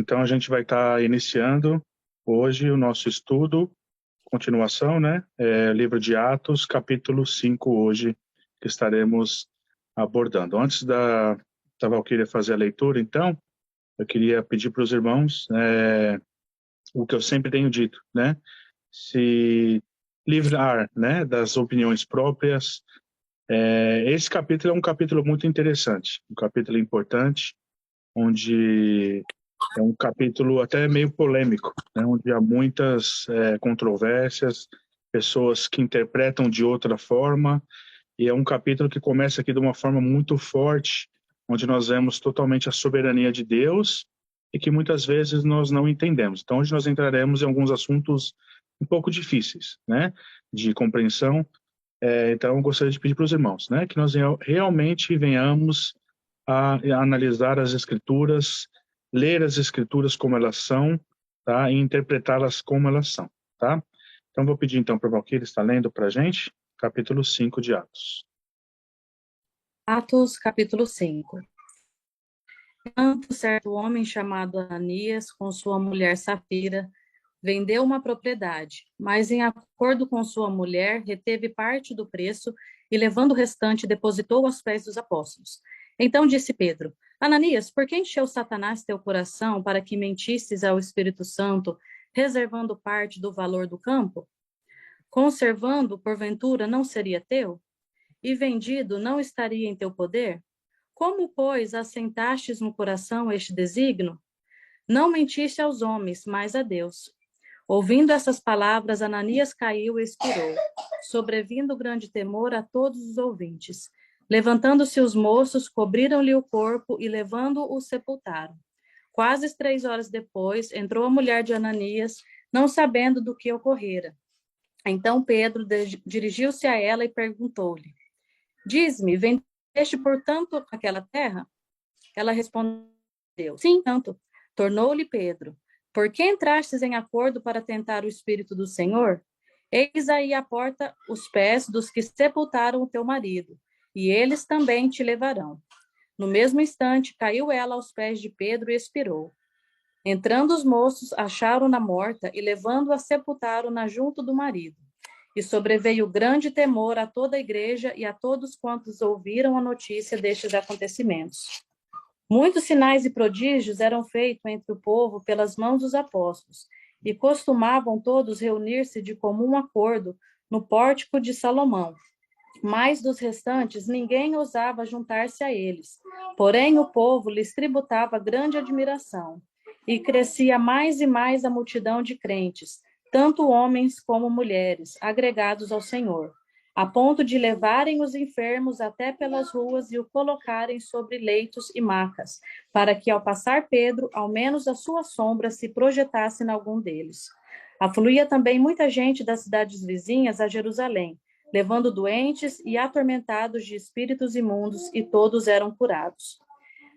Então, a gente vai estar iniciando hoje o nosso estudo, continuação, né? Livro de Atos, capítulo 5, hoje, que estaremos abordando. Antes da Valquíria fazer a leitura, então, eu queria pedir para os irmãos o que eu sempre tenho dito, né? Se livrar, né, das opiniões próprias. Esse capítulo é um capítulo muito interessante, um capítulo importante, onde é um capítulo até meio polêmico, né, onde há muitas controvérsias, pessoas que interpretam de outra forma, e é um capítulo que começa aqui de uma forma muito forte, onde nós vemos totalmente a soberania de Deus e que muitas vezes nós não entendemos. Então, hoje nós entraremos em alguns assuntos um pouco difíceis, né, de compreensão. Então, eu gostaria de pedir para os irmãos, né, que nós realmente venhamos a analisar as Escrituras, ler as Escrituras como elas são, tá, e interpretá-las como elas são, tá? Então, vou pedir então para o Valquíria estar lendo para a gente, capítulo 5 de Atos. Atos, capítulo 5. Enquanto certo homem chamado Ananias, com sua mulher Safira, vendeu uma propriedade, mas em acordo com sua mulher, reteve parte do preço e, levando o restante, depositou aos pés dos apóstolos. Então disse Pedro: Ananias, por que encheu Satanás teu coração para que mentisses ao Espírito Santo, reservando parte do valor do campo? Conservando, porventura, não seria teu? E vendido, não estaria em teu poder? Como, pois, assentastes no coração este desígnio? Não mentiste aos homens, mas a Deus. Ouvindo essas palavras, Ananias caiu e expirou, sobrevindo grande temor a todos os ouvintes. Levantando-se os moços, cobriram-lhe o corpo e, levando-o, sepultaram. Quase 3 horas depois, entrou a mulher de Ananias, não sabendo do que ocorrera. Então Pedro dirigiu-se a ela e perguntou-lhe: Diz-me, vendeste, portanto, aquela terra? Ela respondeu: Sim, tanto. Tornou-lhe Pedro: Por que entrastes em acordo para tentar o Espírito do Senhor? Eis aí à porta os pés dos que sepultaram o teu marido, e eles também te levarão. No mesmo instante, caiu ela aos pés de Pedro e expirou. Entrando os moços, acharam-na morta e, levando-a, sepultaram-na junto do marido. E sobreveio grande temor a toda a igreja e a todos quantos ouviram a notícia destes acontecimentos. Muitos sinais e prodígios eram feitos entre o povo pelas mãos dos apóstolos, e costumavam todos reunir-se de comum acordo no pórtico de Salomão. Mas dos restantes ninguém ousava juntar-se a eles. Porém o povo lhes tributava grande admiração, e crescia mais e mais a multidão de crentes, tanto homens como mulheres, agregados ao Senhor, a ponto de levarem os enfermos até pelas ruas e o colocarem sobre leitos e macas, para que, ao passar Pedro, ao menos a sua sombra se projetasse em algum deles. Afluía também muita gente das cidades vizinhas a Jerusalém, levando doentes e atormentados de espíritos imundos, e todos eram curados.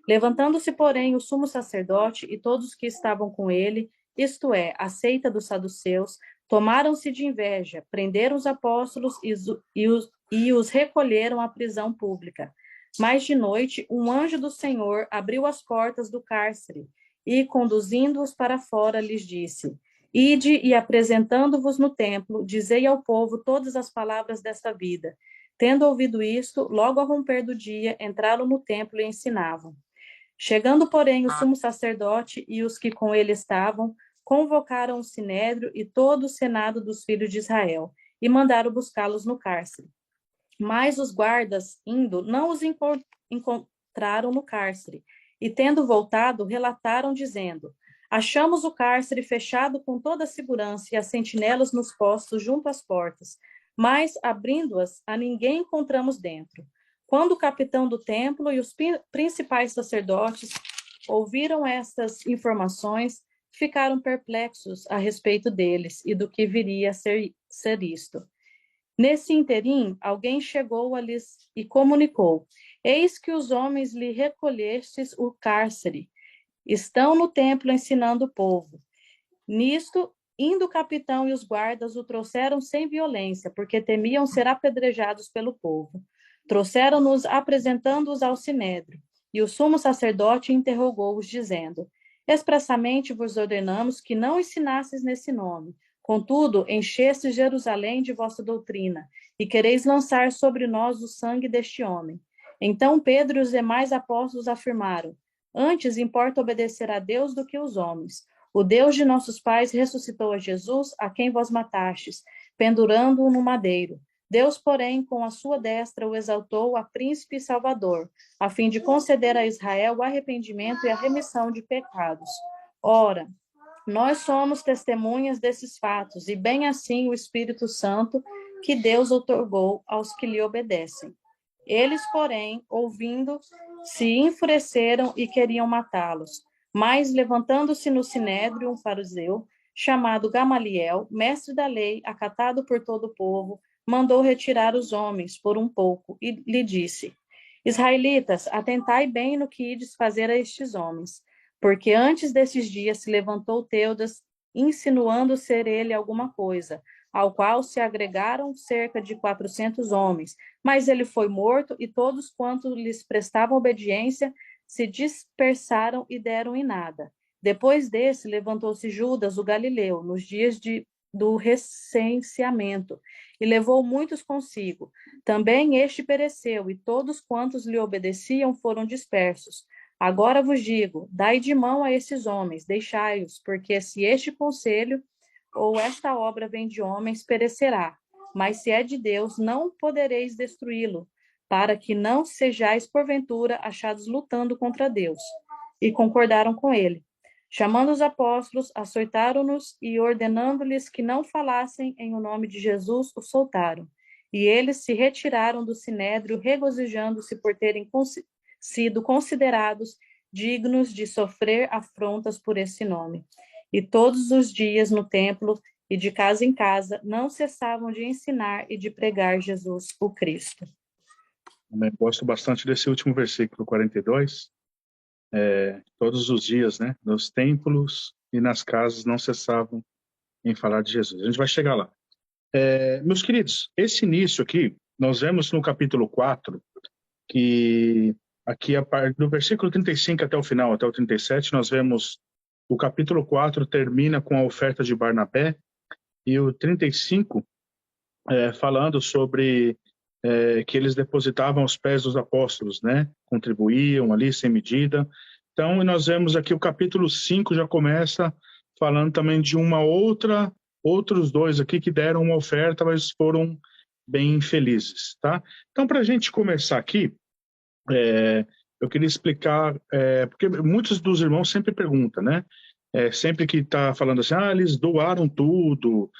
Levantando-se, porém, o sumo sacerdote e todos que estavam com ele, isto é, a seita dos saduceus, tomaram-se de inveja, prenderam os apóstolos e os recolheram à prisão pública. Mas de noite, um anjo do Senhor abriu as portas do cárcere e, conduzindo-os para fora, lhes disse: Ide e, apresentando-vos no templo, dizei ao povo todas as palavras desta vida. Tendo ouvido isto, logo ao romper do dia, entraram no templo e ensinavam. Chegando, porém, o sumo sacerdote e os que com ele estavam, convocaram o sinédrio e todo o senado dos filhos de Israel, e mandaram buscá-los no cárcere. Mas os guardas, indo, não os encontraram no cárcere, e tendo voltado, relataram, dizendo: Achamos o cárcere fechado com toda a segurança e as sentinelas nos postos junto às portas, mas, abrindo-as, a ninguém encontramos dentro. Quando o capitão do templo e os principais sacerdotes ouviram estas informações, ficaram perplexos a respeito deles e do que viria a ser isto. Nesse interim, alguém chegou a lhes e comunicou: Eis que os homens lhe recolhestes o cárcere. Estão no templo ensinando o povo. Nisto, indo o capitão e os guardas o trouxeram sem violência, porque temiam ser apedrejados pelo povo. Trouxeram-nos apresentando-os ao sinédrio, e o sumo sacerdote interrogou-os, dizendo: Expressamente vos ordenamos que não ensinasseis nesse nome. Contudo, enchestes Jerusalém de vossa doutrina, e quereis lançar sobre nós o sangue deste homem. Então Pedro e os demais apóstolos afirmaram: antes importa obedecer a Deus do que os homens. O Deus de nossos pais ressuscitou a Jesus, a quem vós matastes, pendurando-o no madeiro. Deus, porém, com a sua destra o exaltou a príncipe e salvador, a fim de conceder a Israel o arrependimento e a remissão de pecados. Ora, nós somos testemunhas desses fatos, e bem assim o Espírito Santo que Deus outorgou aos que lhe obedecem. Eles, porém, ouvindo, se enfureceram e queriam matá-los. Mas, levantando-se no sinédrio um fariseu, chamado Gamaliel, mestre da lei, acatado por todo o povo, mandou retirar os homens por um pouco e lhe disse: Israelitas, atentai bem no que ides fazer a estes homens, porque antes desses dias se levantou Teudas, insinuando ser ele alguma coisa, ao qual se agregaram cerca de 400 homens, mas ele foi morto e todos quantos lhes prestavam obediência se dispersaram e deram em nada. Depois desse, levantou-se Judas, o Galileu, nos dias do recenseamento, e levou muitos consigo. Também este pereceu, e todos quantos lhe obedeciam foram dispersos. Agora vos digo, dai de mão a esses homens, deixai-os, porque se este conselho ou esta obra vem de homens, perecerá. Mas se é de Deus, não podereis destruí-lo, para que não sejais, porventura, achados lutando contra Deus. E concordaram com ele. Chamando os apóstolos, açoitaram-nos e, ordenando-lhes que não falassem em o nome de Jesus, o soltaram. E eles se retiraram do sinédrio, regozijando-se por terem sido considerados dignos de sofrer afrontas por esse nome. E todos os dias no templo e de casa em casa não cessavam de ensinar e de pregar Jesus, o Cristo. Eu gosto bastante desse último versículo 42. Todos os dias, né, nos templos e nas casas não cessavam em falar de Jesus. A gente vai chegar lá. Meus queridos, esse início aqui, nós vemos no capítulo 4, que aqui do versículo 35 até o final, até o 37, nós vemos o capítulo 4 termina com a oferta de Barnabé, e o 35 falando sobre que eles depositavam aos pés dos apóstolos, né? Contribuíam ali sem medida. Então, nós vemos aqui o capítulo 5 já começa falando também de outros dois aqui que deram uma oferta, mas foram bem infelizes, tá? Então, para a gente começar aqui, eu queria explicar, porque muitos dos irmãos sempre perguntam, né? Sempre que está falando assim, eles doaram tudo,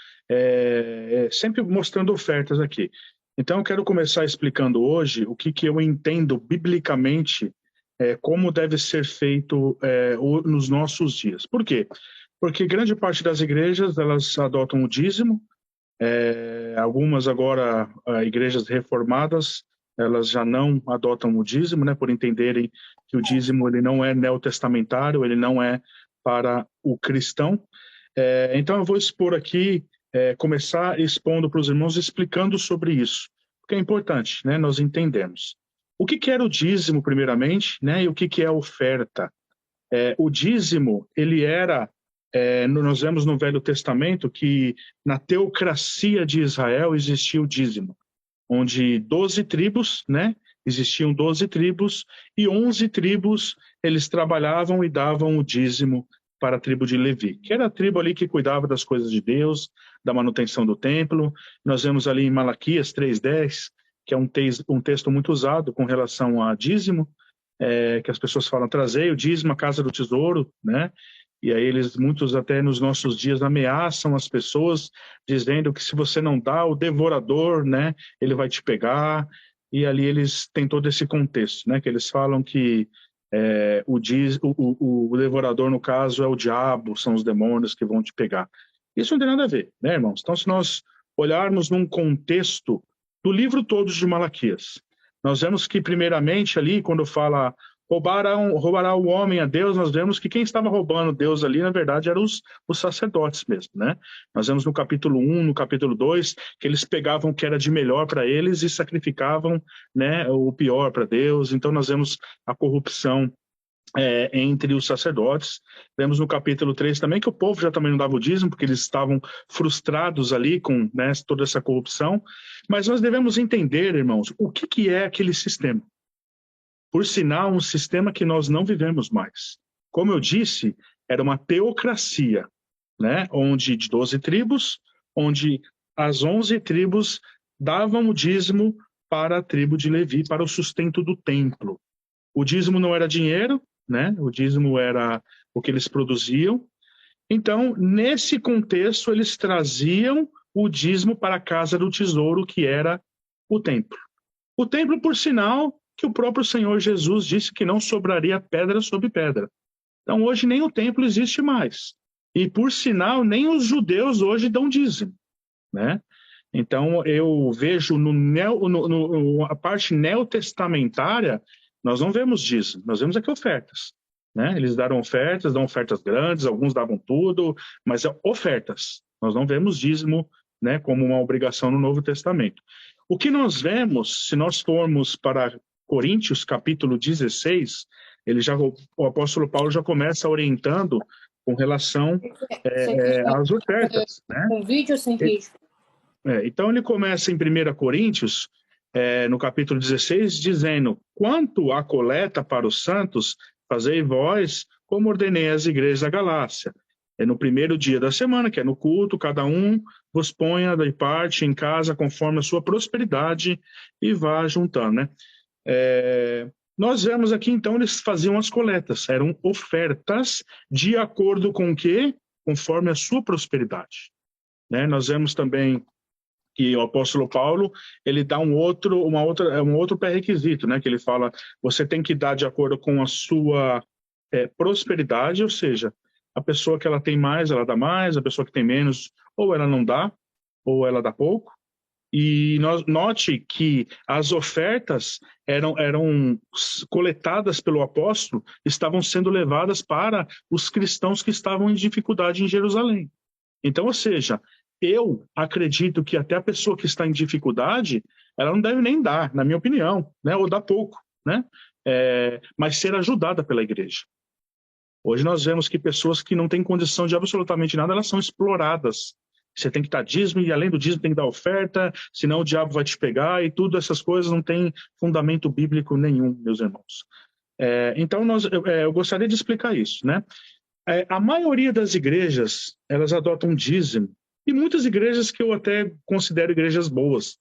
sempre mostrando ofertas aqui. Então, eu quero começar explicando hoje o que eu entendo biblicamente como deve ser feito nos nossos dias. Por quê? Porque grande parte das igrejas, elas adotam o dízimo, algumas agora, igrejas reformadas, elas já não adotam o dízimo, né, por entenderem que o dízimo ele não é neotestamentário, ele não é para o cristão. Então, eu vou expor aqui, começar expondo para os irmãos, explicando sobre isso, porque é importante, né, nós entendemos. O que era o dízimo, primeiramente, né, e o que é a oferta? O dízimo, ele era, nós vemos no Velho Testamento que na teocracia de Israel existia o dízimo, onde 12 tribos, né, existiam 12 tribos, e 11 tribos eles trabalhavam e davam o dízimo para a tribo de Levi, que era a tribo ali que cuidava das coisas de Deus, da manutenção do templo. Nós vemos ali em Malaquias 3:10, que é um texto muito usado com relação a dízimo, que as pessoas falam, trazei o dízimo à casa do tesouro, né? E aí muitos até nos nossos dias ameaçam as pessoas, dizendo que se você não dá, o devorador, né, ele vai te pegar. E ali eles têm todo esse contexto, né, que eles falam que o devorador, no caso, é o diabo, são os demônios que vão te pegar. Isso não tem nada a ver, né, irmãos? Então, se nós olharmos num contexto do livro todo de Malaquias, nós vemos que, primeiramente, ali, quando fala roubará o homem a Deus, nós vemos que quem estava roubando Deus ali, na verdade, eram os sacerdotes mesmo, né? Nós vemos no capítulo 1, no capítulo 2, que eles pegavam o que era de melhor para eles e sacrificavam, né, o pior para Deus. Então, nós vemos a corrupção entre os sacerdotes. Vemos no capítulo 3 também que o povo já também não dava o dízimo, porque eles estavam frustrados ali com, né, toda essa corrupção. Mas nós devemos entender, irmãos, o que é aquele sistema. Por sinal, um sistema que nós não vivemos mais. Como eu disse, era uma teocracia, né, onde de 12 tribos, onde as 11 tribos davam o dízimo para a tribo de Levi, para o sustento do templo. O dízimo não era dinheiro, né? O dízimo era o que eles produziam. Então, nesse contexto, eles traziam o dízimo para a casa do tesouro, que era o templo. O templo, por sinal, que o próprio Senhor Jesus disse que não sobraria pedra sobre pedra. Então, hoje nem o templo existe mais. E, por sinal, nem os judeus hoje dão dízimo, né? Então, eu vejo a parte neotestamentária, nós não vemos dízimo, nós vemos aqui ofertas, né? Eles dão ofertas grandes, alguns davam tudo, mas ofertas. Nós não vemos dízimo, né, como uma obrigação no Novo Testamento. O que nós vemos, se nós formos para Coríntios, capítulo 16, o apóstolo Paulo já começa orientando com relação às ofertas, né? Com vídeo ou sem vídeo? Então ele começa em 1 Coríntios, no capítulo 16, dizendo: quanto à coleta para os santos, fazei vós como ordenei às igrejas da Galácia. No primeiro dia da semana, que é no culto, cada um vos ponha de parte em casa conforme a sua prosperidade e vá juntando, né? Nós vemos aqui, então, eles faziam as coletas, eram ofertas de acordo com o quê? Conforme a sua prosperidade, né? Nós vemos também que o apóstolo Paulo, ele dá um outro pré-requisito, né? Que ele fala, você tem que dar de acordo com a sua prosperidade, ou seja, a pessoa que ela tem mais, ela dá mais, a pessoa que tem menos, ou ela não dá, ou ela dá pouco. E note que as ofertas eram coletadas pelo apóstolo, estavam sendo levadas para os cristãos que estavam em dificuldade em Jerusalém. Então, ou seja, eu acredito que até a pessoa que está em dificuldade, ela não deve nem dar, na minha opinião, né? Ou dar pouco, né? Mas ser ajudada pela igreja. Hoje nós vemos que pessoas que não têm condição de absolutamente nada, elas são exploradas. Você tem que dar dízimo e além do dízimo tem que dar oferta, senão o diabo vai te pegar e tudo, essas coisas não tem fundamento bíblico nenhum, meus irmãos. Então eu gostaria de explicar isso, né? A maioria das igrejas, elas adotam dízimo, e muitas igrejas que eu até considero igrejas boas,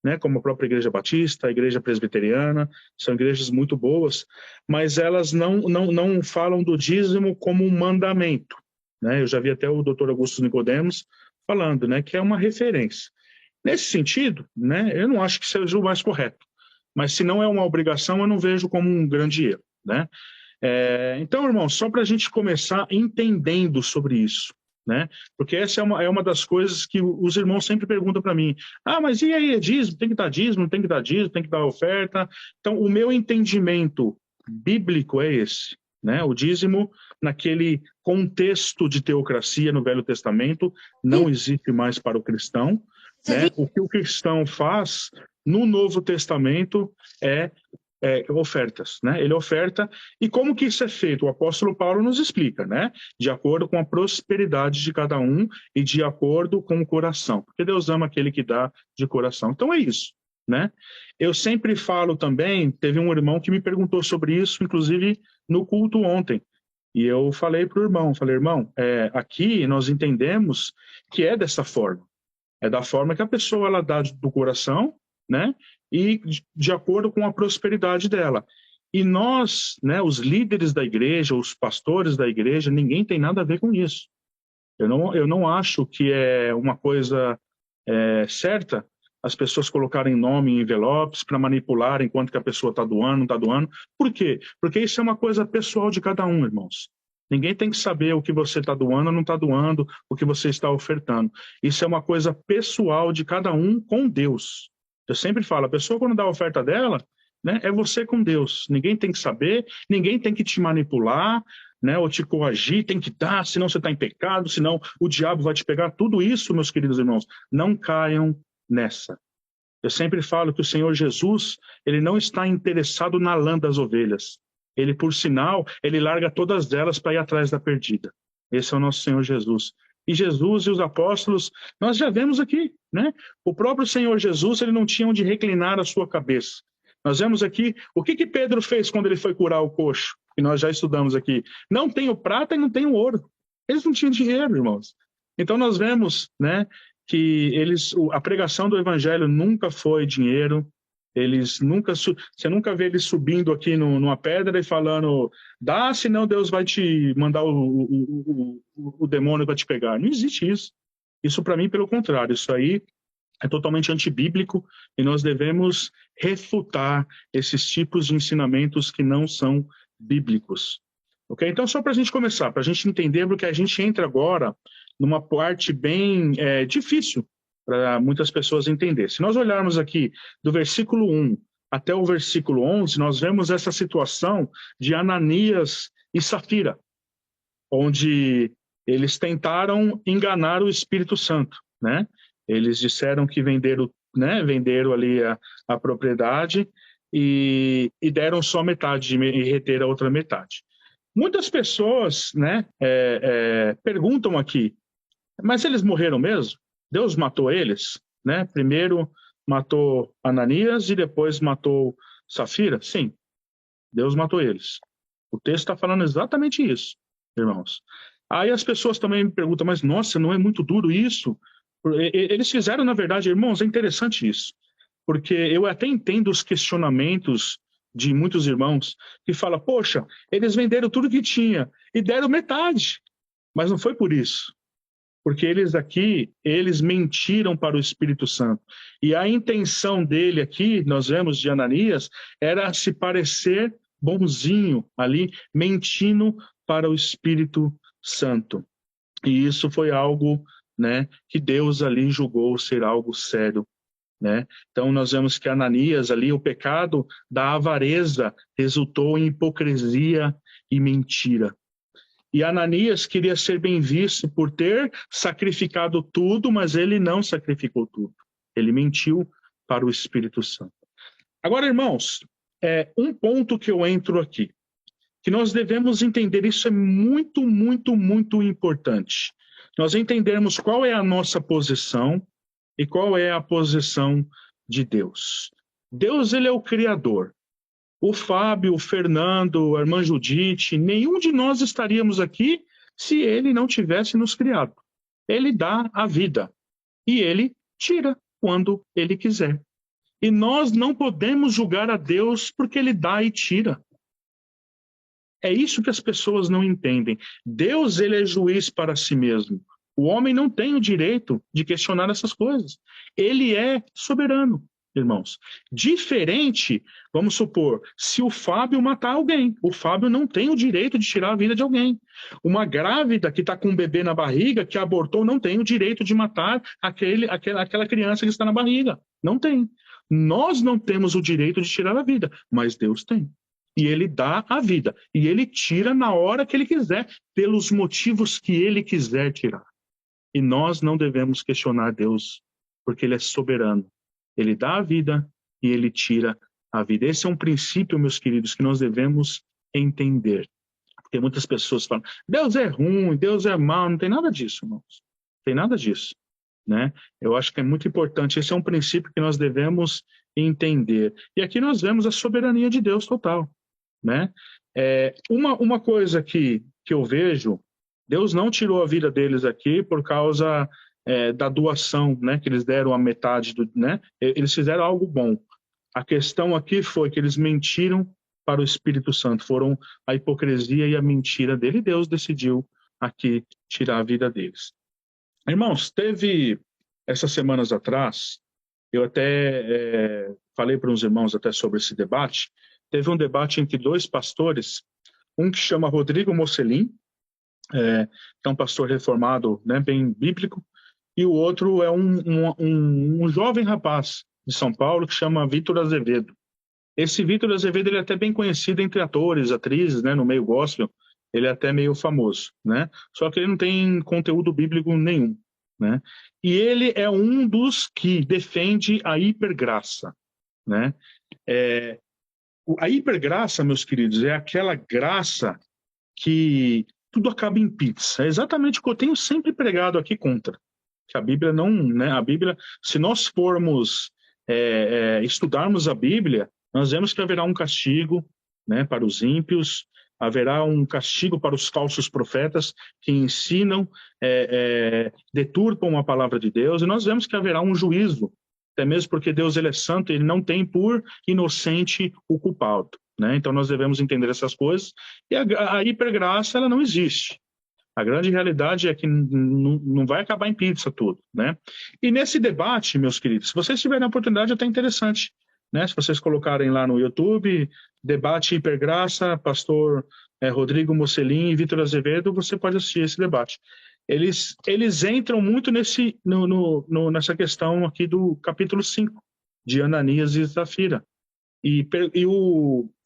né? Como a própria Igreja Batista, a Igreja Presbiteriana, são igrejas muito boas, mas elas não falam do dízimo como um mandamento, né? Eu já vi até o Dr. Augusto Nicodemos falando, né, que é uma referência. Nesse sentido, né, eu não acho que seja o mais correto, mas se não é uma obrigação, eu não vejo como um grande erro, né? Então, irmão, só para a gente começar entendendo sobre isso, né? Porque essa é uma das coisas que os irmãos sempre perguntam para mim. Mas e aí, é dízimo? Tem que dar dízimo? Não tem que dar dízimo? Tem que dar oferta? Então, o meu entendimento bíblico é esse, né? O dízimo, naquele contexto de teocracia no Velho Testamento, não existe mais para o cristão, né? O que o cristão faz no Novo Testamento é ofertas, né? Ele oferta, e como que isso é feito? O apóstolo Paulo nos explica, né? De acordo com a prosperidade de cada um e de acordo com o coração, porque Deus ama aquele que dá de coração. Então é isso, né? Eu sempre falo também, teve um irmão que me perguntou sobre isso, inclusive no culto ontem, e eu falei para o irmão, irmão, aqui nós entendemos que é dessa forma, é da forma que a pessoa ela dá do coração, né? E de acordo com a prosperidade dela. E nós, né, os líderes da igreja, os pastores da igreja, ninguém tem nada a ver com isso. Eu não acho que é uma coisa certa as pessoas colocarem nome em envelopes para manipular enquanto que a pessoa está doando, não está doando. Por quê? Porque isso é uma coisa pessoal de cada um, irmãos. Ninguém tem que saber o que você está doando ou não está doando, o que você está ofertando. Isso é uma coisa pessoal de cada um com Deus. Eu sempre falo, a pessoa quando dá a oferta dela, né, é você com Deus. Ninguém tem que saber, ninguém tem que te manipular, né, ou te coagir, tem que dar, senão você está em pecado, senão o diabo vai te pegar. Tudo isso, meus queridos irmãos, não caiam nessa. Eu sempre falo que o Senhor Jesus, ele não está interessado na lã das ovelhas. Ele, por sinal, ele larga todas elas para ir atrás da perdida. Esse é o nosso Senhor Jesus. E Jesus e os apóstolos, nós já vemos aqui, né? O próprio Senhor Jesus, ele não tinha onde reclinar a sua cabeça. Nós vemos aqui, o que Pedro fez quando ele foi curar o coxo? Que nós já estudamos aqui. Não tenho prata e não tenho ouro. Eles não tinham dinheiro, irmãos. Então nós vemos, né, que a pregação do evangelho nunca foi dinheiro. Você nunca vê eles subindo aqui numa pedra e falando, dá, senão Deus vai te mandar o demônio para te pegar. Não existe isso. Isso, para mim, pelo contrário, isso aí é totalmente antibíblico e nós devemos refutar esses tipos de ensinamentos que não são bíblicos. Ok? Então, só para a gente começar, para a gente entender, porque a gente entra agora numa parte bem difícil para muitas pessoas entender. Se nós olharmos aqui do versículo 1 até o versículo 11, nós vemos essa situação de Ananias e Safira, onde eles tentaram enganar o Espírito Santo, né? Eles disseram que venderam ali a propriedade e deram só metade e reteram a outra metade. Muitas pessoas, né, perguntam aqui, mas eles morreram mesmo? Deus matou eles, né? Primeiro matou Ananias e depois matou Safira? Sim, Deus matou eles. O texto está falando exatamente isso, irmãos. Aí as pessoas também me perguntam, mas nossa, não é muito duro isso? Eles fizeram, na verdade, irmãos, é interessante isso, porque eu até entendo os questionamentos de muitos irmãos que falam, poxa, eles venderam tudo que tinha e deram metade, mas não foi por isso. Porque eles mentiram para o Espírito Santo. E a intenção dele aqui, nós vemos de Ananias, era se parecer bonzinho ali, mentindo para o Espírito Santo. E isso foi algo, né, que Deus ali julgou ser algo sério, né? Então nós vemos que Ananias ali, o pecado da avareza resultou em hipocrisia e mentira. E Ananias queria ser bem visto por ter sacrificado tudo, mas ele não sacrificou tudo. Ele mentiu para o Espírito Santo. Agora, irmãos, um ponto que eu entro aqui, que nós devemos entender, isso é muito, muito, muito importante. Nós entendermos qual é a nossa posição e qual é a posição de Deus. Deus, ele é o Criador. O Fábio, o Fernando, a irmã Judite, nenhum de nós estaríamos aqui se ele não tivesse nos criado. Ele dá a vida e ele tira quando ele quiser. E nós não podemos julgar a Deus porque ele dá e tira. É isso que as pessoas não entendem. Deus, ele é juiz para si mesmo. O homem não tem o direito de questionar essas coisas. Ele é soberano, irmãos. Diferente, vamos supor, se o Fábio matar alguém, o Fábio não tem o direito de tirar a vida de alguém. Uma grávida que está com um bebê na barriga, que abortou, não tem o direito de matar aquela criança que está na barriga. Não tem. Nós não temos o direito de tirar a vida, mas Deus tem. E ele dá a vida. E ele tira na hora que ele quiser, pelos motivos que ele quiser tirar. E nós não devemos questionar Deus, porque ele é soberano. Ele dá a vida e ele tira a vida. Esse é um princípio, meus queridos, que nós devemos entender. Porque muitas pessoas falam, Deus é ruim, Deus é mau. Não tem nada disso, irmãos. Não tem nada disso, né? Eu acho que é muito importante. Esse é um princípio que nós devemos entender. E aqui nós vemos a soberania de Deus total, né? Uma coisa que eu vejo, Deus não tirou a vida deles aqui por causa da doação, né, que eles deram a metade né? Eles fizeram algo bom. A questão aqui foi que eles mentiram para o Espírito Santo, foram a hipocrisia e a mentira dele, e Deus decidiu aqui tirar a vida deles. Irmãos, teve essas semanas atrás, eu até falei para uns irmãos até sobre esse debate, teve um debate entre dois pastores, um que chama Rodrigo Mocelin, que é um pastor reformado, né, bem bíblico, e o outro é um jovem rapaz de São Paulo que chama Vitor Azevedo. Esse Vitor Azevedo, ele é até bem conhecido entre atores, atrizes, né, no meio gospel, ele é até meio famoso, né? Só que ele não tem conteúdo bíblico nenhum, né? E ele é um dos que defende a hipergraça, né? A hipergraça, meus queridos, é aquela graça que tudo acaba em pizza. É exatamente o que eu tenho sempre pregado aqui contra. Que a Bíblia não, né? A Bíblia, se nós formos estudarmos a Bíblia, nós vemos que haverá um castigo, né, para os ímpios, haverá um castigo para os falsos profetas que ensinam, deturpam a palavra de Deus, e nós vemos que haverá um juízo, até mesmo porque Deus ele é santo, ele não tem por inocente o culpado, né? Então nós devemos entender essas coisas, e a hipergraça ela não existe. A grande realidade é que não vai acabar em pizza tudo, né? E nesse debate, meus queridos, se vocês tiverem a oportunidade, é até interessante, né? Se vocês colocarem lá no YouTube, debate hipergraça, pastor Rodrigo Mocelin e Vitor Azevedo, você pode assistir esse debate. Eles entram muito nessa questão aqui do capítulo 5, de Ananias e Safira. E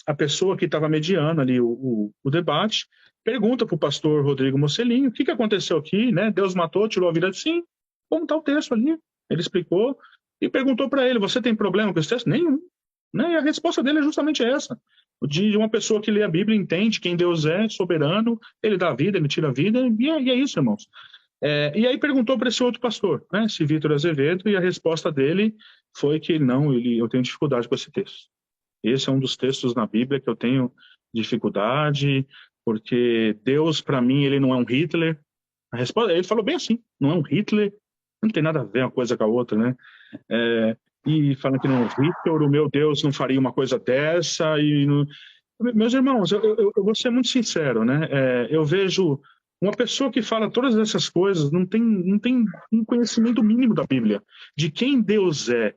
a pessoa que estava mediando ali o debate pergunta para o pastor Rodrigo Mocelin o que aconteceu aqui, né? Deus matou, tirou a vida? Sim, como está o texto ali? Ele explicou e perguntou para ele, você tem problema com esse texto? Nenhum. Né? E a resposta dele é justamente essa, de uma pessoa que lê a Bíblia, entende quem Deus é, soberano, ele dá a vida, ele tira a vida, e é isso, irmãos. E aí perguntou para esse outro pastor, né, esse Vitor Azevedo, e a resposta dele foi que não, eu tenho dificuldade com esse texto. Esse é um dos textos na Bíblia que eu tenho dificuldade, porque Deus, para mim, ele não é um Hitler. A resposta, ele falou bem assim, não é um Hitler, não tem nada a ver uma coisa com a outra, né? E falando que não, Hitler, o meu Deus não faria uma coisa dessa. Meus irmãos, eu vou ser muito sincero, né? Eu vejo uma pessoa que fala todas essas coisas, não tem um conhecimento mínimo da Bíblia, de quem Deus é,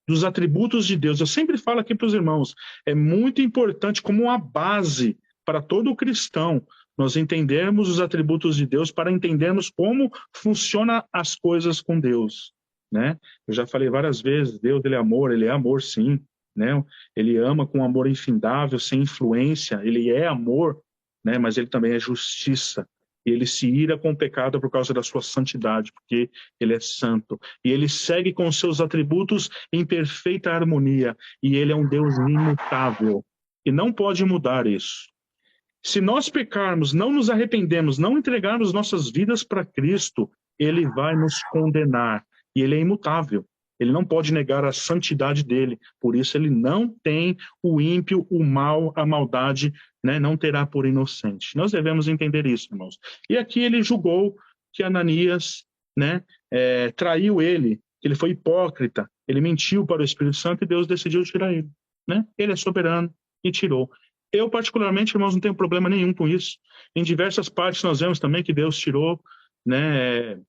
dos atributos de Deus. Eu sempre falo aqui para os irmãos, é muito importante como uma base para todo cristão, nós entendermos os atributos de Deus para entendermos como funcionam as coisas com Deus, né? Eu já falei várias vezes, Deus ele é amor sim, né? Ele ama com amor infindável, sem influência, ele é amor, né? Mas ele também é justiça. E ele se ira com o pecado por causa da sua santidade, porque ele é santo. E ele segue com os seus atributos em perfeita harmonia. E ele é um Deus imutável. E não pode mudar isso. Se nós pecarmos, não nos arrependemos, não entregarmos nossas vidas para Cristo, ele vai nos condenar. E ele é imutável. Ele não pode negar a santidade dele. Por isso ele não tem o ímpio, o mal, a maldade, né? Não terá por inocente. Nós devemos entender isso, irmãos. E aqui ele julgou que Ananias, né, traiu ele, que ele foi hipócrita, ele mentiu para o Espírito Santo e Deus decidiu tirar ele, né? Ele é soberano e tirou. Eu, particularmente, irmãos, não tenho problema nenhum com isso. Em diversas partes nós vemos também que Deus tirou, né,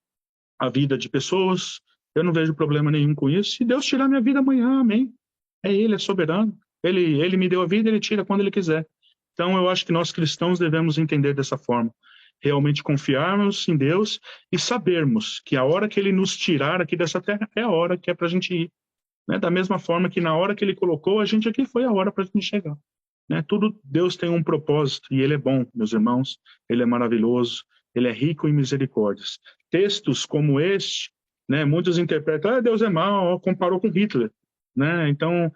a vida de pessoas. Eu não vejo problema nenhum com isso. Se Deus tirar minha vida amanhã, amém. Ele é soberano. Ele me deu a vida, ele tira quando ele quiser. Então, eu acho que nós cristãos devemos entender dessa forma. Realmente confiarmos em Deus e sabermos que a hora que ele nos tirar aqui dessa terra é a hora que é para a gente ir. Né? Da mesma forma que na hora que ele colocou a gente aqui foi a hora para a gente chegar. Né? Tudo, Deus tem um propósito e ele é bom, meus irmãos. Ele é maravilhoso. Ele é rico em misericórdias. Textos como este, né, muitos interpretam, Deus é mau, comparou com Hitler. Né? Então,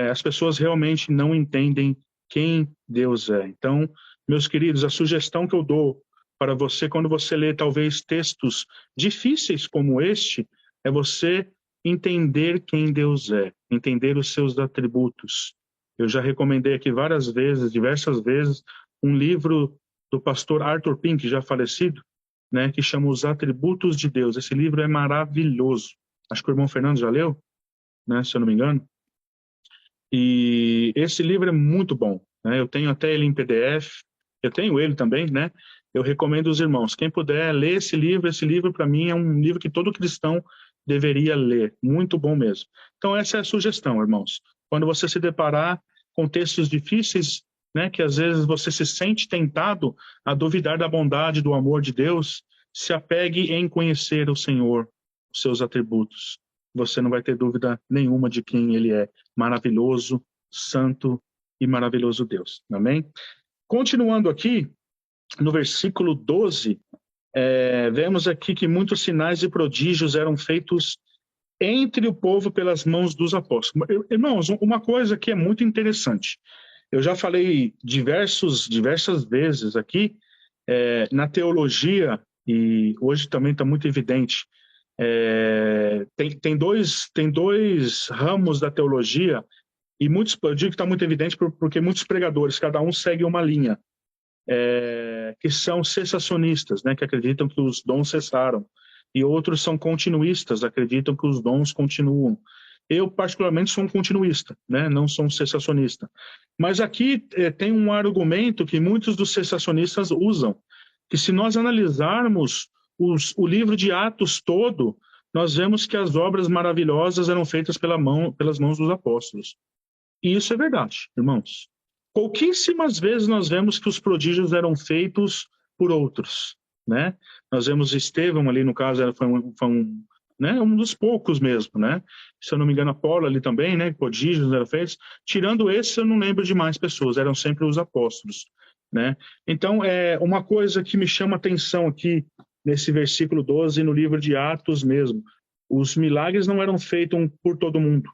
as pessoas realmente não entendem quem Deus é. Então, meus queridos, a sugestão que eu dou para você, quando você lê talvez textos difíceis como este, é você entender quem Deus é, entender os seus atributos. Eu já recomendei aqui várias vezes, diversas vezes, um livro do pastor Arthur Pink, já falecido, né, que chama Os Atributos de Deus. Esse livro é maravilhoso. Acho que o irmão Fernando já leu, né, se eu não me engano. E esse livro é muito bom. Né? Eu tenho até ele em PDF. Eu tenho ele também, né? Eu recomendo aos irmãos. Quem puder ler esse livro para mim é um livro que todo cristão deveria ler. Muito bom mesmo. Então essa é a sugestão, irmãos. Quando você se deparar com textos difíceis, né, que às vezes você se sente tentado a duvidar da bondade, do amor de Deus, se apegue em conhecer o Senhor, os seus atributos. Você não vai ter dúvida nenhuma de quem Ele é. Maravilhoso, santo e maravilhoso Deus. Amém? Continuando aqui, no versículo 12, vemos aqui que muitos sinais e prodígios eram feitos entre o povo pelas mãos dos apóstolos. Irmãos, uma coisa que é muito interessante. Eu já falei diversas vezes aqui, na teologia, e hoje também está muito evidente, tem dois ramos da teologia, e muitos, eu digo que está muito evidente porque muitos pregadores, cada um segue uma linha, que são cessacionistas, né, que acreditam que os dons cessaram, e outros são continuistas, acreditam que os dons continuam. Eu, particularmente, sou um continuista, né, não sou um cessacionista. Mas aqui tem um argumento que muitos dos cessacionistas usam, que se nós analisarmos o livro de Atos todo, nós vemos que as obras maravilhosas eram feitas pelas mãos dos apóstolos. E isso é verdade, irmãos. Pouquíssimas vezes nós vemos que os prodígios eram feitos por outros, né? Nós vemos Estevão ali, no caso, foi né, um dos poucos mesmo, né? Se eu não me engano, Apolo ali também, né? Prodígios eram feitos. Tirando esse, eu não lembro de mais pessoas, eram sempre os apóstolos, né? Então, uma coisa que me chama a atenção aqui, nesse versículo 12, no livro de Atos mesmo, os milagres não eram feitos por todo mundo,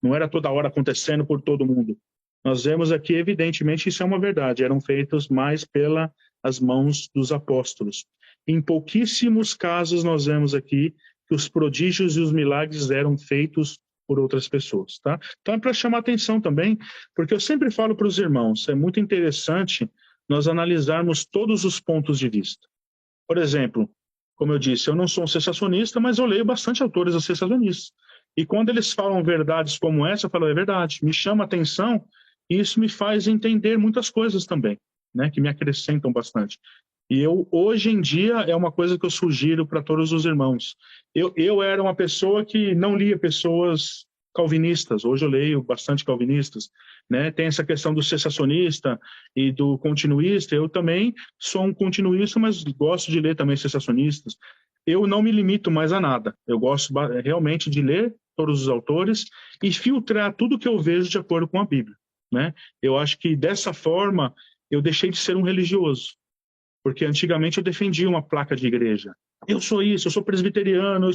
não era toda hora acontecendo por todo mundo. Nós vemos aqui, evidentemente, isso é uma verdade, eram feitos mais pelas mãos dos apóstolos. Em pouquíssimos casos, nós vemos aqui que os prodígios e os milagres eram feitos por outras pessoas, tá? Então é para chamar atenção também, porque eu sempre falo para os irmãos, é muito interessante nós analisarmos todos os pontos de vista. Por exemplo, como eu disse, eu não sou um cessacionista, mas eu leio bastante autores cessacionistas. E quando eles falam verdades como essa, eu falo, é verdade, me chama a atenção e isso me faz entender muitas coisas também, né, que me acrescentam bastante. E hoje em dia, é uma coisa que eu sugiro para todos os irmãos. Eu era uma pessoa que não lia pessoas calvinistas, hoje eu leio bastante calvinistas, né? Tem essa questão do cessacionista e do continuista, eu também sou um continuista, mas gosto de ler também cessacionistas. Eu não me limito mais a nada, eu gosto realmente de ler todos os autores e filtrar tudo que eu vejo de acordo com a Bíblia, né? Eu acho que dessa forma eu deixei de ser um religioso, porque antigamente eu defendia uma placa de igreja. Eu sou isso, eu sou presbiteriano,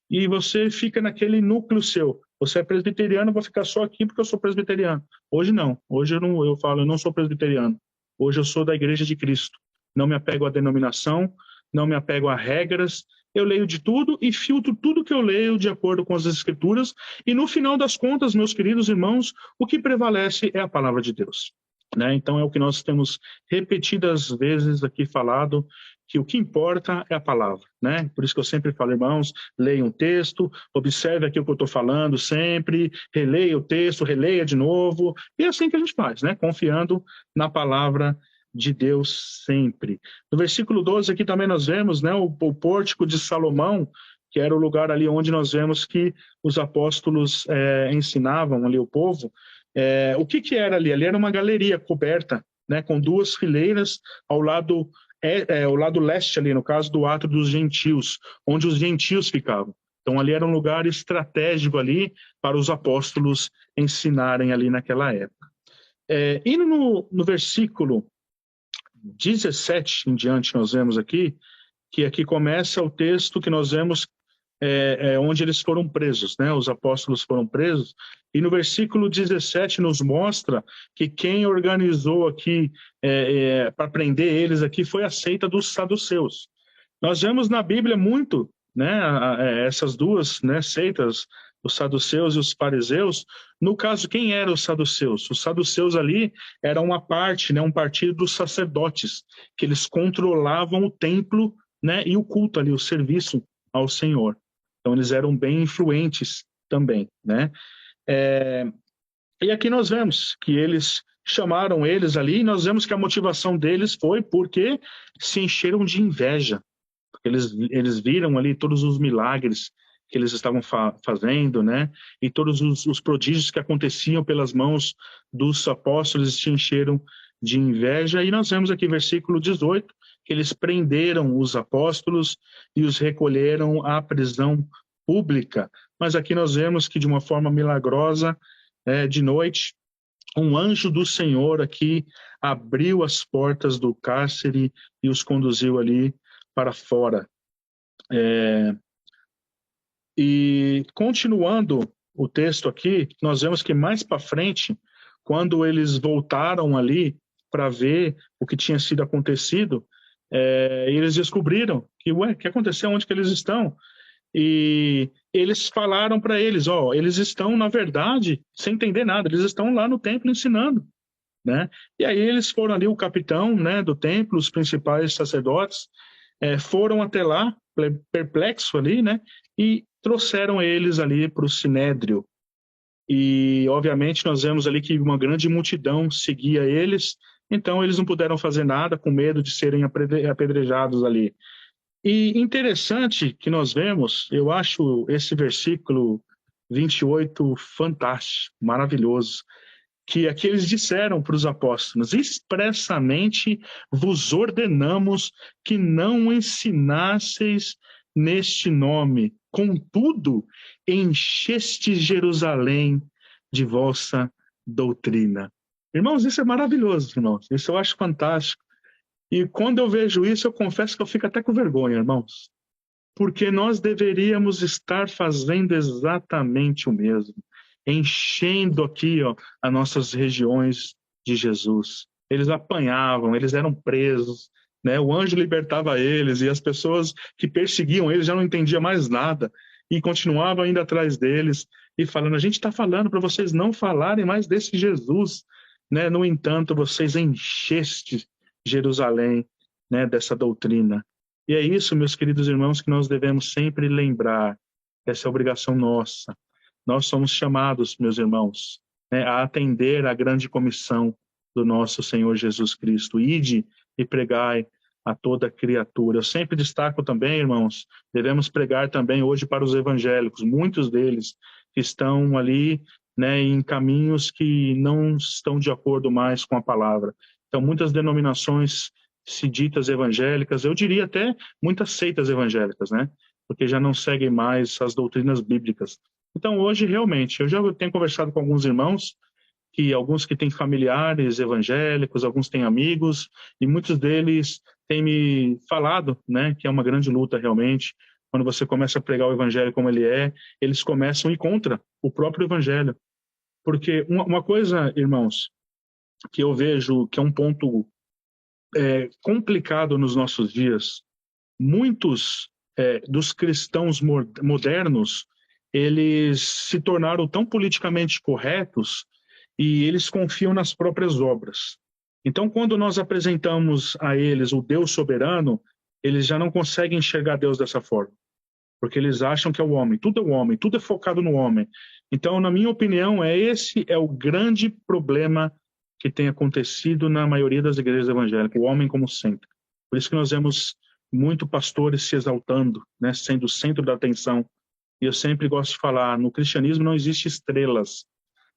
e você fica naquele núcleo seu. Você é presbiteriano, eu vou ficar só aqui porque eu sou presbiteriano. Hoje não. Hoje eu falo, eu não sou presbiteriano. Hoje eu sou da Igreja de Cristo. Não me apego à denominação, não me apego a regras. Eu leio de tudo e filtro tudo que eu leio de acordo com as Escrituras. E no final das contas, meus queridos irmãos, o que prevalece é a palavra de Deus, né? Então é o que nós temos repetidas vezes aqui falado, que o que importa é a palavra, né? Por isso que eu sempre falo, irmãos, leiam o texto, observe aquilo que eu estou falando sempre, releia o texto, releia de novo, e é assim que a gente faz, né? Confiando na palavra de Deus sempre. No versículo 12 aqui também nós vemos, né, o pórtico de Salomão, que era o lugar ali onde nós vemos que os apóstolos ensinavam ali o povo. O que era ali? Ali era uma galeria coberta, né, com duas fileiras ao lado leste ali, no caso do átrio dos gentios, onde os gentios ficavam. Então ali era um lugar estratégico ali para os apóstolos ensinarem ali naquela época. Indo no versículo 17 em diante, nós vemos aqui, que aqui começa o texto que nós vemos onde eles foram presos, né? Os apóstolos foram presos, e no versículo 17 nos mostra que quem organizou aqui para prender eles aqui foi a seita dos saduceus. Nós vemos na Bíblia muito, né, essas duas, né, seitas, os saduceus e os fariseus. No caso, quem eram os saduceus? Os saduceus ali eram uma parte, né, um partido dos sacerdotes, que eles controlavam o templo, né, e o culto ali, o serviço ao Senhor. Então, eles eram bem influentes também, né? E aqui nós vemos que eles chamaram eles ali, e nós vemos que a motivação deles foi porque se encheram de inveja. Eles viram ali todos os milagres que eles estavam fazendo, né? E todos os prodígios que aconteciam pelas mãos dos apóstolos se encheram de inveja. E nós vemos aqui, versículo 18, que eles prenderam os apóstolos e os recolheram à prisão pública. Mas aqui nós vemos que, de uma forma milagrosa, de noite, um anjo do Senhor aqui abriu as portas do cárcere e os conduziu ali para fora. E continuando o texto aqui, nós vemos que mais para frente, quando eles voltaram ali para ver o que tinha sido acontecido, eles descobriram que, o que aconteceu? Onde que eles estão? E eles falaram para eles, eles estão, na verdade, sem entender nada, eles estão lá no templo ensinando, né? E aí eles foram ali, o capitão, né, do templo, os principais sacerdotes, foram até lá, perplexo ali, né, e trouxeram eles ali para o Sinédrio. E, obviamente, nós vemos ali que uma grande multidão seguia eles, então eles não puderam fazer nada, com medo de serem apedrejados ali. E interessante que nós vemos, eu acho esse versículo 28 fantástico, maravilhoso, que aqui eles disseram para os apóstolos: expressamente vos ordenamos que não ensinasseis neste nome, contudo, enchestes Jerusalém de vossa doutrina. Irmãos, isso é maravilhoso, irmãos, isso eu acho fantástico. E quando eu vejo isso, eu confesso que eu fico até com vergonha, irmãos, porque nós deveríamos estar fazendo exatamente o mesmo, enchendo aqui, as nossas regiões de Jesus. Eles apanhavam, eles eram presos, né? O anjo libertava eles e as pessoas que perseguiam eles já não entendiam mais nada e continuavam indo atrás deles e falando: a gente está falando para vocês não falarem mais desse Jesus, né? No entanto, vocês enchestes Jerusalém, né, dessa doutrina. E é isso, meus queridos irmãos, que nós devemos sempre lembrar. Essa é a obrigação nossa. Nós somos chamados, meus irmãos, né, a atender à grande comissão do nosso Senhor Jesus Cristo. Ide e pregai a toda criatura. Eu sempre destaco também, irmãos, devemos pregar também hoje para os evangélicos, muitos deles que estão ali, né, em caminhos que não estão de acordo mais com a palavra. Então, muitas denominações se ditas evangélicas, eu diria até muitas seitas evangélicas, né? Porque já não seguem mais as doutrinas bíblicas. Então, hoje, realmente, eu já tenho conversado com alguns irmãos, alguns que têm familiares evangélicos, alguns têm amigos, e muitos deles têm me falado, né, que é uma grande luta realmente. Quando você começa a pregar o evangelho como ele é, eles começam a ir contra o próprio evangelho. Porque uma coisa, irmãos, que eu vejo que é um ponto complicado nos nossos dias, muitos dos cristãos modernos, eles se tornaram tão politicamente corretos e eles confiam nas próprias obras. Então, quando nós apresentamos a eles o Deus soberano, eles já não conseguem enxergar Deus dessa forma, porque eles acham que é o homem, tudo é focado no homem. Então, na minha opinião, esse é o grande problema que tem acontecido na maioria das igrejas evangélicas, o homem como centro. Por isso que nós vemos muito pastores se exaltando, né, sendo o centro da atenção. E eu sempre gosto de falar, no cristianismo não existe estrelas.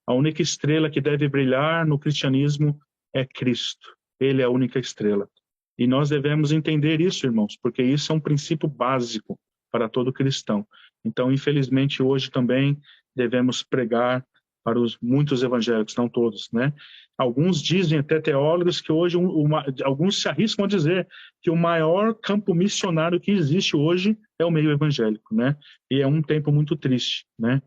A única estrela que deve brilhar no cristianismo é Cristo. Ele é a única estrela. E nós devemos entender isso, irmãos, porque isso é um princípio básico para todo cristão. Então, infelizmente, hoje também devemos pregar para os muitos evangélicos, não todos, né? Alguns dizem, até teólogos, que hoje, alguns se arriscam a dizer que o maior campo missionário que existe hoje é o meio evangélico, né? E é um tempo muito triste, né?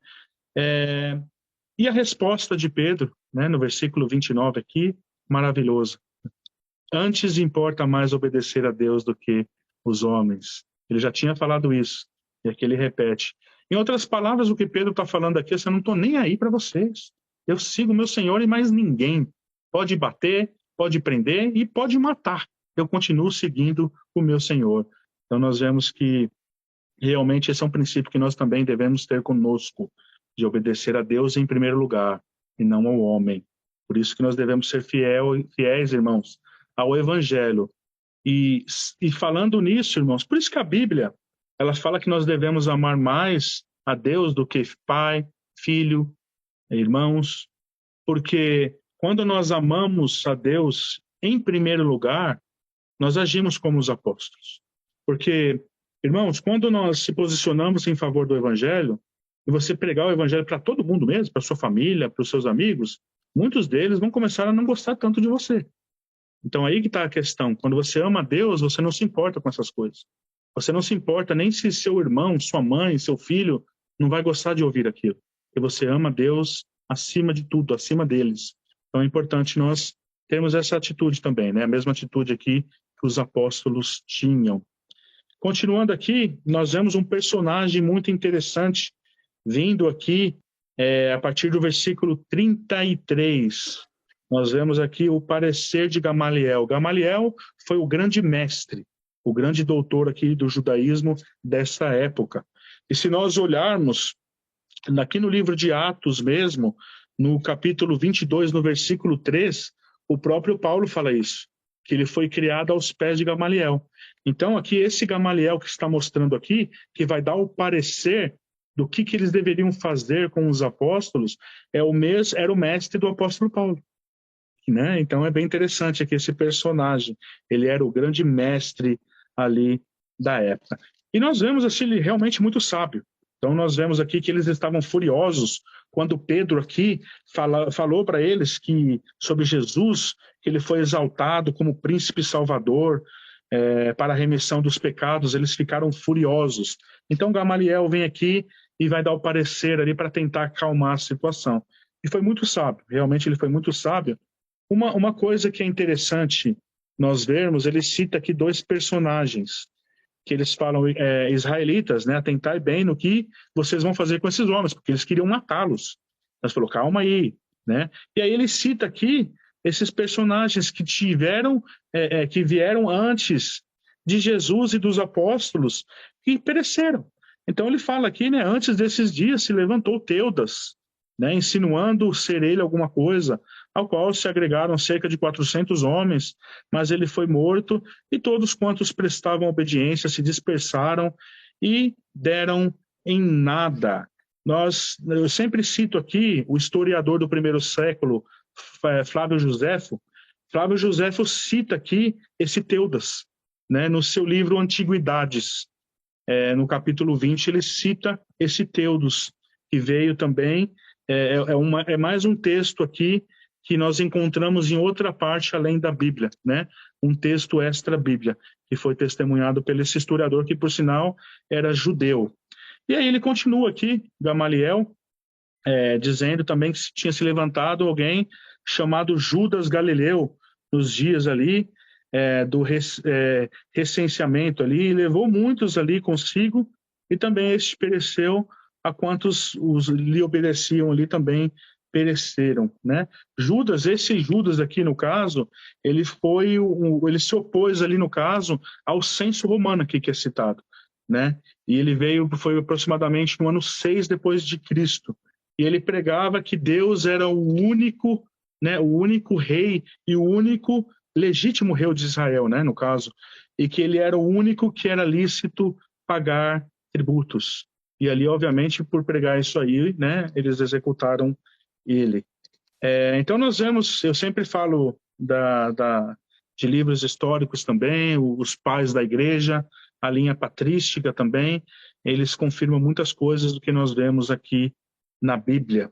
E a resposta de Pedro, né, no versículo 29 aqui, maravilhoso. Antes importa mais obedecer a Deus do que os homens. Ele já tinha falado isso, e aqui ele repete. Em outras palavras, o que Pedro está falando aqui é: eu não estou nem aí para vocês. Eu sigo meu Senhor e mais ninguém. Pode bater, pode prender e pode matar. Eu continuo seguindo o meu Senhor. Então nós vemos que realmente esse é um princípio que nós também devemos ter conosco, de obedecer a Deus em primeiro lugar e não ao homem. Por isso que nós devemos ser fiéis, irmãos, ao Evangelho. E falando nisso, irmãos, por isso que a Bíblia, ela fala que nós devemos amar mais a Deus do que pai, filho, irmãos, porque quando nós amamos a Deus em primeiro lugar, nós agimos como os apóstolos. Porque, irmãos, quando nós se posicionamos em favor do Evangelho, e você pregar o Evangelho para todo mundo mesmo, para sua família, para os seus amigos, muitos deles vão começar a não gostar tanto de você. Então aí que está a questão. Quando você ama a Deus, você não se importa com essas coisas. Você não se importa nem se seu irmão, sua mãe, seu filho não vai gostar de ouvir aquilo, porque você ama Deus acima de tudo, acima deles. Então é importante nós termos essa atitude também, né? A mesma atitude aqui que os apóstolos tinham. Continuando aqui, nós vemos um personagem muito interessante vindo aqui a partir do versículo 33. Nós vemos aqui o parecer de Gamaliel. Gamaliel foi o grande mestre, o grande doutor aqui do judaísmo dessa época. E se nós olharmos aqui no livro de Atos mesmo, no capítulo 22, no versículo 3, o próprio Paulo fala isso, que ele foi criado aos pés de Gamaliel. Então, aqui, esse Gamaliel que está mostrando aqui, que vai dar o parecer do que eles deveriam fazer com os apóstolos, era o mestre do apóstolo Paulo. Né? Então, é bem interessante aqui esse personagem. Ele era o grande mestre ali da época. E nós vemos assim, ele realmente muito sábio. Então, nós vemos aqui que eles estavam furiosos quando Pedro aqui falou para eles sobre Jesus, que ele foi exaltado como príncipe salvador para a remissão dos pecados. Eles ficaram furiosos. Então, Gamaliel vem aqui e vai dar o parecer ali para tentar acalmar a situação. E foi muito sábio, realmente ele foi muito sábio. Uma coisa que é interessante nós vermos, ele cita aqui dois personagens, que eles falam, israelitas, né? Atentai bem no que vocês vão fazer com esses homens, porque eles queriam matá-los. Mas falou, calma aí, né? E aí ele cita aqui esses personagens que que vieram antes de Jesus e dos apóstolos, que pereceram. Então ele fala aqui, né? Antes desses dias se levantou Teudas, né? Insinuando ser ele alguma coisa, ao qual se agregaram cerca de 400 homens, mas ele foi morto, e todos quantos prestavam obediência se dispersaram e deram em nada. Eu sempre cito aqui o historiador do primeiro século, Flávio Joséfo. Flávio Joséfo cita aqui esse Teudas, né, no seu livro Antiguidades. No capítulo 20, ele cita esse Teudas, que veio também, é mais um texto aqui que nós encontramos em outra parte além da Bíblia, né? Um texto extra-Bíblia, que foi testemunhado pelo esse historiador, que por sinal era judeu. E aí ele continua aqui, Gamaliel, dizendo também que tinha se levantado alguém chamado Judas Galileu, nos dias ali do recenseamento ali, e levou muitos ali consigo, e também este pereceu, a quantos lhe obedeciam ali também pereceram, né? Esse Judas aqui no caso, ele se opôs ali no caso ao censo romano aqui que é citado, né? E ele foi aproximadamente no ano 6 depois de Cristo, e ele pregava que Deus era o único, né, o único rei e o único legítimo rei de Israel, né, no caso, e que ele era o único que era lícito pagar tributos. E ali, obviamente, por pregar isso aí, né, eles executaram ele. Então nós vemos, eu sempre falo de livros históricos também, os pais da igreja, a linha patrística também, eles confirmam muitas coisas do que nós vemos aqui na Bíblia.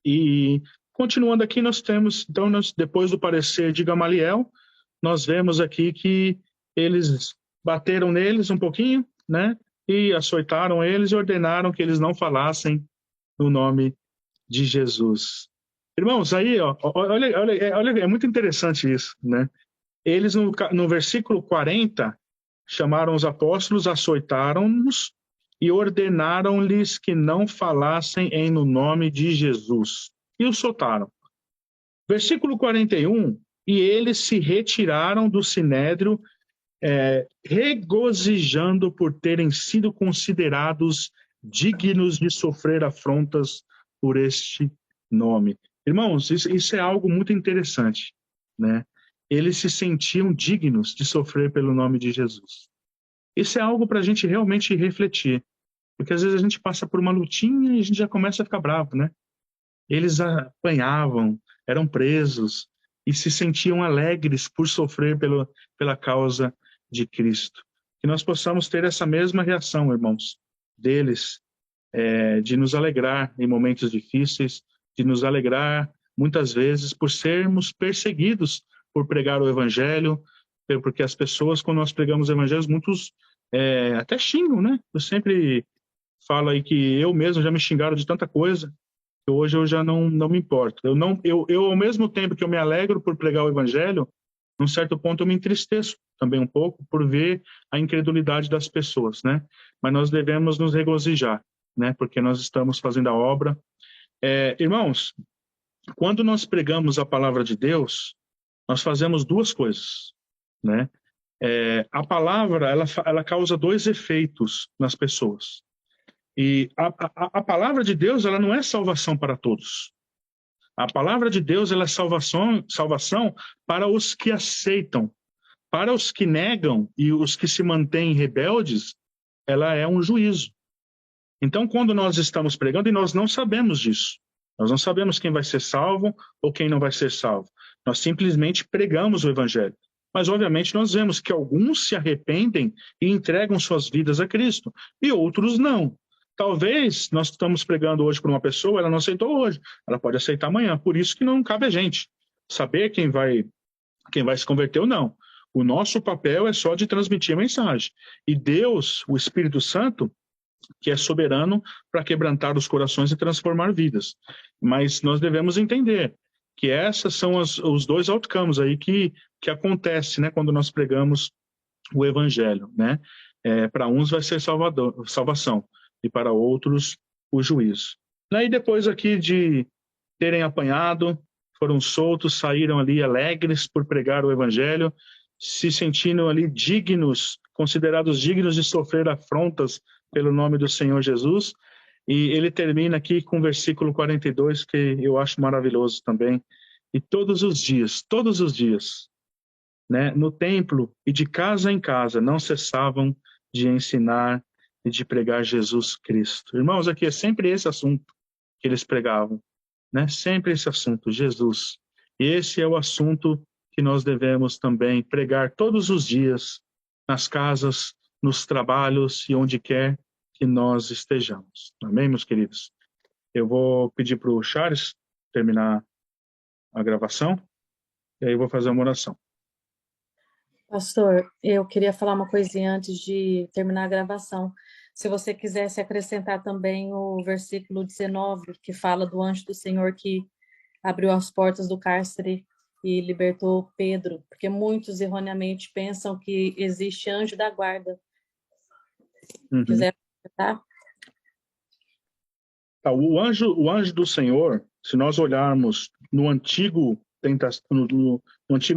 E continuando aqui, nós temos, então, depois do parecer de Gamaliel, nós vemos aqui que eles bateram neles um pouquinho, né, e açoitaram eles e ordenaram que eles não falassem no nome de Jesus. Irmãos, aí, olha, é muito interessante isso, né? Eles, no versículo 40, chamaram os apóstolos, açoitaram-nos e ordenaram-lhes que não falassem no nome de Jesus. E os soltaram. Versículo 41, e eles se retiraram do sinédrio, regozijando por terem sido considerados dignos de sofrer afrontas por este nome. Irmãos, isso é algo muito interessante, né? Eles se sentiam dignos de sofrer pelo nome de Jesus. Isso é algo para a gente realmente refletir, porque às vezes a gente passa por uma lutinha e a gente já começa a ficar bravo, né? Eles apanhavam, eram presos e se sentiam alegres por sofrer pela causa de Cristo. Que nós possamos ter essa mesma reação, irmãos, deles, de nos alegrar em momentos difíceis, de nos alegrar muitas vezes por sermos perseguidos por pregar o Evangelho, porque as pessoas, quando nós pregamos evangelhos, muitos até xingam, né? Eu sempre falo aí que eu mesmo já me xingaram de tanta coisa, que hoje eu já não me importo. Eu, ao mesmo tempo que eu me alegro por pregar o evangelho, num certo ponto eu me entristeço também um pouco por ver a incredulidade das pessoas, né? Mas nós devemos nos regozijar, né? Porque nós estamos fazendo a obra. Irmãos, quando nós pregamos a palavra de Deus, nós fazemos duas coisas, né? A palavra, ela causa dois efeitos nas pessoas. E a palavra de Deus, ela não é salvação para todos. A palavra de Deus, ela é salvação para os que aceitam. Para os que negam e os que se mantêm rebeldes, ela é um juízo. Então, quando nós estamos pregando, e nós não sabemos disso, nós não sabemos quem vai ser salvo ou quem não vai ser salvo. Nós simplesmente pregamos o evangelho. Mas, obviamente, nós vemos que alguns se arrependem e entregam suas vidas a Cristo, e outros não. Talvez nós estamos pregando hoje para uma pessoa, ela não aceitou hoje, ela pode aceitar amanhã. Por isso que não cabe a gente saber quem vai se converter ou não. O nosso papel é só de transmitir a mensagem. E Deus, o Espírito Santo, que é soberano para quebrantar os corações e transformar vidas. Mas nós devemos entender que esses são os dois outcomes aí que acontece, né, quando nós pregamos o evangelho, né? Para uns vai ser salvação e para outros o juízo. E depois aqui de terem apanhado, foram soltos, saíram ali alegres por pregar o evangelho, se sentindo ali dignos, considerados dignos de sofrer afrontas pelo nome do Senhor Jesus. E ele termina aqui com o versículo 42, que eu acho maravilhoso também. E todos os dias, né, no templo e de casa em casa, não cessavam de ensinar e de pregar Jesus Cristo. Irmãos, aqui é sempre esse assunto que eles pregavam, né? Sempre esse assunto, Jesus. E esse é o assunto que nós devemos também pregar todos os dias, nas casas, nos trabalhos e onde quer que nós estejamos. Amém, meus queridos? Eu vou pedir para o Charles terminar a gravação, e aí eu vou fazer uma oração. Pastor, eu queria falar uma coisinha antes de terminar a gravação. Se você quisesse acrescentar também o versículo 19, que fala do anjo do Senhor que abriu as portas do cárcere e libertou Pedro, porque muitos erroneamente pensam que existe anjo da guarda. Quiser acrescentar? Tá, o anjo do Senhor, se nós olharmos no Antigo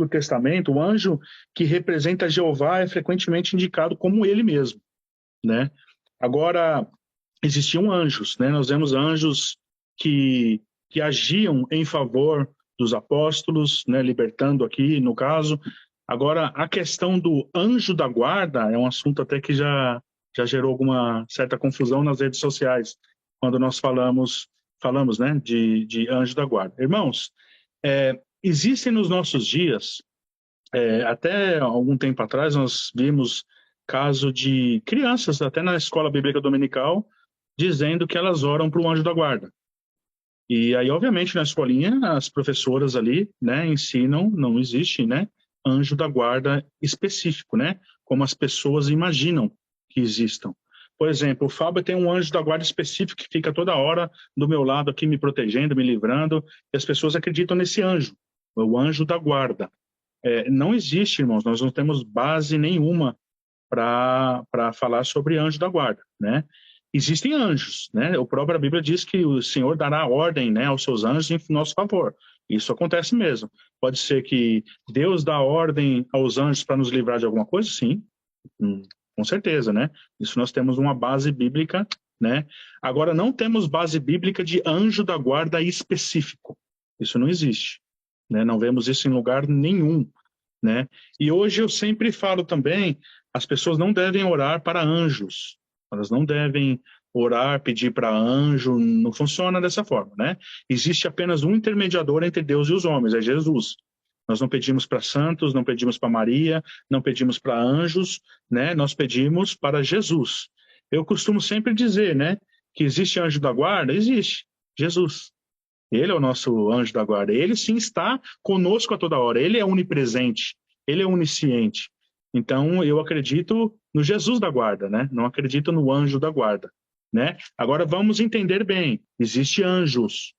Testamento, o anjo que representa Jeová é frequentemente indicado como ele mesmo, né? Agora, existiam anjos, né? Nós vemos anjos que agiam em favor dos apóstolos, né? Libertando aqui, no caso. Agora, a questão do anjo da guarda é um assunto até que já gerou alguma certa confusão nas redes sociais, quando nós falamos, né, de anjo da guarda. Irmãos, existem nos nossos dias, até algum tempo atrás, nós vimos caso de crianças, até na escola bíblica dominical, dizendo que elas oram para o anjo da guarda. E aí, obviamente, na escolinha, as professoras ali, né, ensinam, não existe, né, anjo da guarda específico, né, como as pessoas imaginam que existam. Por exemplo, o Fábio tem um anjo da guarda específico que fica toda hora do meu lado aqui me protegendo, me livrando, e as pessoas acreditam nesse anjo, o anjo da guarda. Não existe, irmãos, nós não temos base nenhuma para falar sobre anjo da guarda, né? Existem anjos, né? A própria Bíblia diz que o Senhor dará ordem, né, aos seus anjos em nosso favor. Isso acontece mesmo. Pode ser que Deus dá ordem aos anjos para nos livrar de alguma coisa? Sim, com certeza, né? Isso nós temos uma base bíblica, né? Agora, não temos base bíblica de anjo da guarda específico. Isso não existe, né? Não vemos isso em lugar nenhum, né? E hoje eu sempre falo também, as pessoas não devem orar para anjos. Elas não devem orar, pedir para anjo, não funciona dessa forma, né? Existe apenas um intermediador entre Deus e os homens, é Jesus. Nós não pedimos para santos, não pedimos para Maria, não pedimos para anjos, né? Nós pedimos para Jesus. Eu costumo sempre dizer, né, que existe anjo da guarda? Existe, Jesus. Ele é o nosso anjo da guarda. Ele sim está conosco a toda hora. Ele é onipresente, ele é onisciente. Então, eu acredito no Jesus da guarda, né? Não acredito no anjo da guarda. né? Agora vamos entender bem, existem anjos,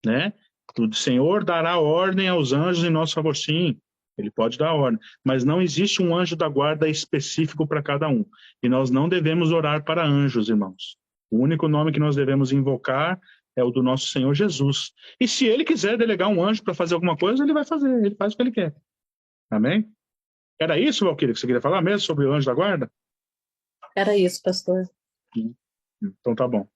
né? O Senhor dará ordem aos anjos em nosso favor, sim, ele pode dar ordem, mas não existe um anjo da guarda específico para cada um, e nós não devemos orar para anjos, irmãos. O único nome que nós devemos invocar é o do nosso Senhor Jesus. E se ele quiser delegar um anjo para fazer alguma coisa, ele vai fazer, ele faz o que ele quer. Amém? Era isso, Valquíria, que você queria falar mesmo sobre o anjo da guarda? Era isso, pastor. Então tá bom.